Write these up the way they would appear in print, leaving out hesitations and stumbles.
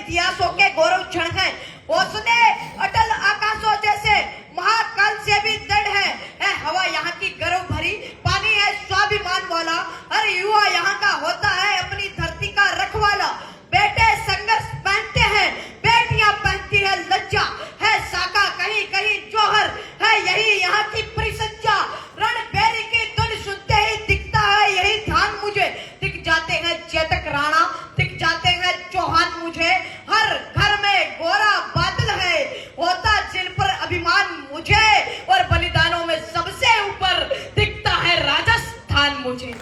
इतिहासों के गौरव क्षण है। उसने अटल आकाशों जैसे महाकाल से भी दृढ़ है हवा यहाँ की गर्व भरी, पानी है स्वाभिमान वाला, हर युवा यहाँ का होता है अपनी धरती का रखवाला। बेटे संघर्ष पहनते हैं, बेटियां पहनती है लज्जा, है साका कहीं कहीं जौहर, है यही यहाँ की परिसज्जा। रणबेरी की धुन सुनते ही दिखता है यही ध्यान मुझे, दिख जाते हैं चेतक राणा, दिख जाते हैं चौहान मुझे। हर घर में गोरा बादल है, होता जिन पर अभिमान मुझे, और बलिदानों में सबसे ऊपर दिखता है राजस्थान मुझे।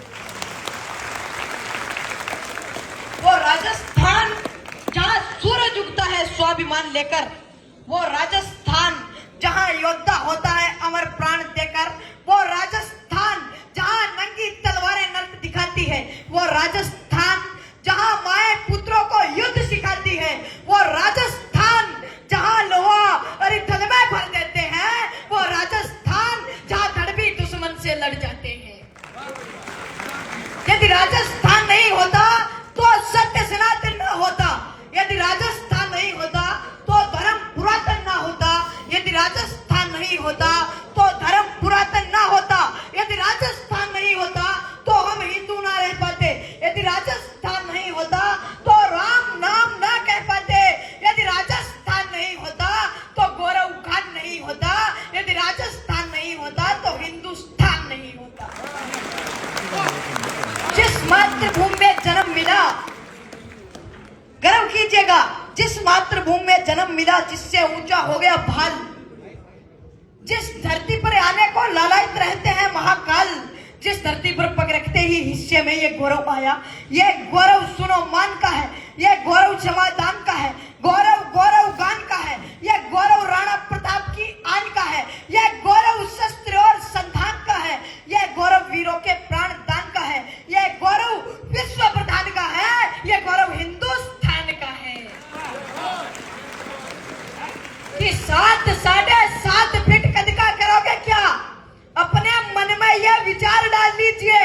वो राजस्थान जहाँ सूरज उगता है स्वाभिमान लेकर, वो राजस्थान जहाँ योद्धा होता है अमर प्राण देकर, वो राजस्थान जहाँ नंगी तलवारें नर्क दिखाती है, वो राजस्थान जहाँ माए पुत्रों को युद्ध सिखाती है, वो राजस्थान जहाँ लोहा अरिथल में भर देते हैं, वो राजस्थान जहाँ धड़बी दुश्मन से लड़ जाते हैं। यदि राजस्थान नहीं होता तो सत्य सनातन न होता, यदि राजस्थान नहीं होता तो धर्म पुरातन न होता, यदि राजस्थान नहीं होता तो धर्म पुरातन न होता, यदि राजस्थान नहीं होता तो हम हिंदू ना रह पाते, यदि राजस्थान नहीं होता तो राम नाम ना कह पाते, यदि राजस्थान नहीं होता तो गौरव खान नहीं होता, यदि राजस्थान नहीं होता तो हिंदुस्तान नहीं होता। जिस मातृभूमि में जन्म मिला, गर्व कीजिएगा, जिस मातृभूमि में जन्म मिला जिससे ऊंचा हो गया भाल, जिस धरती पर आने को लालायित रहते हैं महाकाल, जिस धरती पर पग रखते ही हिस्से में ये गौरव आया, ये गौरव सुनो मान का है, ये गौरव समाधान का है, गौरव गौरव गान का है, ये गौरव राणा प्रताप की आन का है, ये गौरव शस्त्र और संधान का है, ये गौरव वीरों के प्राण दान का है, ये गौरव विश्व प्रधान का है, ये गौरव हिंदुस्तान का है। कि 7.5 फीट कद का करोगे क्या? अपने मन में यह विचार डाल लीजिए,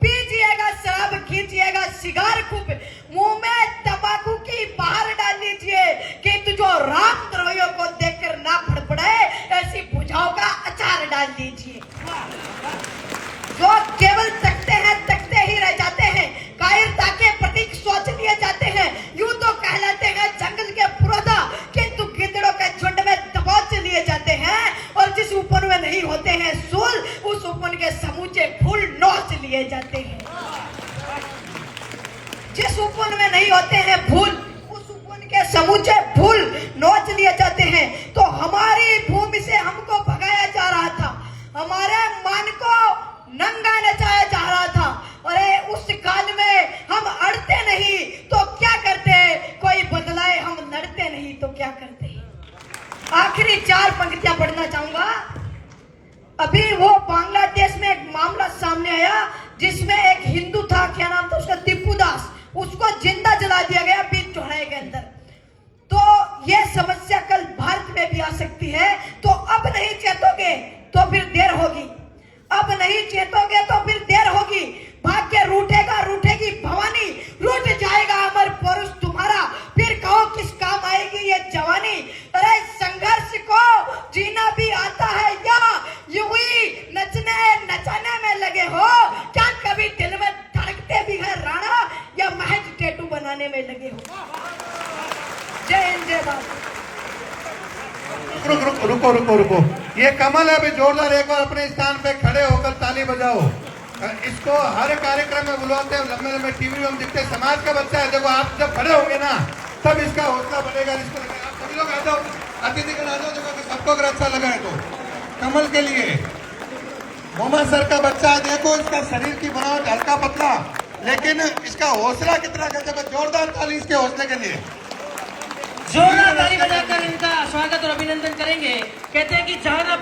पीजिएगा शराब, खींचिएगा सिगार, खूब मुंह में तंबाकू की बाहर डाल लीजिए, कि जो रामद्रोहियों को देखकर ना फड़फड़े ऐसी भुजाओं का अचार डाल दीजिए। जो केवल तकते ही रह जाते हैं, कायरता के प्रतीक सोच लिए जाते हैं, यूं तो कहलाते हैं जंगल के पुरोधा, किंतु गिद्धड़ों के झुंड में दबोच लिए जाते हैं, और जिस उपवन में नहीं होते हैं सूल, उस उपवन के समूचे फूल नोच लिए जाते हैं। जिस उपवन में नहीं होते हैं फूल, उस उपवन के समूचे फूल नोच लिए जाते हैं। तो हमारी भूमि से हमको भगाया जा रहा था, हमारे मान को नंगा नचाया जा रहा था। अरे उस काल में हम अड़ते नहीं तो क्या करते, कोई बदलाए हम लड़ते नहीं तो क्या करते। आखिरी 4 पंक्तियां पढ़ना चाहूंगा। अभी वो बांग्लादेश में एक मामला सामने आया जिसमें एक हिंदू था, क्या नाम था उसका, टीपू दास, उसको जिंदा जला दिया गया बीच चौराहे के अंदर। तो ये समस्या कल भारत में भी आ सकती है। तो अब नहीं चेतोगे तो फिर देर होगी, अब नहीं चेतोगे तो फिर देर होगी। भाग्य रूठेगी भवानी, रूठ जाएगा अमर पुरुष तुम्हारा, फिर कहो किस काम आएगी ये जवानी। अरे संघर्ष को जीना भी आता है या यूं ही नचाने में लगे हो? क्या कभी दिल में धड़कते भी है राणा, या महज टैटू बनाने में लगे हो? जय हिंद जय भारत। रुको, ये कमल है, अभी जोरदार एक बार अपने स्थान पे खड़े होकर ताली बजाओ। इसको हर कार्यक्रम में बुलाते हैं, लंबे टीवी में दिखते, समाज का बच्चा है। देखो आप जब खड़े होंगे ना तब इसका हौसला बढ़ेगा। इसको आप सभी लोग आ जाओ, अतिथिगण आ जाओ। देखो सबको अगर अच्छा लगा है तो कमल के लिए मोहम्मद सर का बच्चा है, देखो इसका शरीर की बनावट हल्का पतला, लेकिन इसका हौसला कितना गजब है। जोरदार ताली इसके हौसले के लिए। जोरदार ताली बजाकर इनका स्वागत और अभिनंदन करेंगे। कहते हैं कि जहां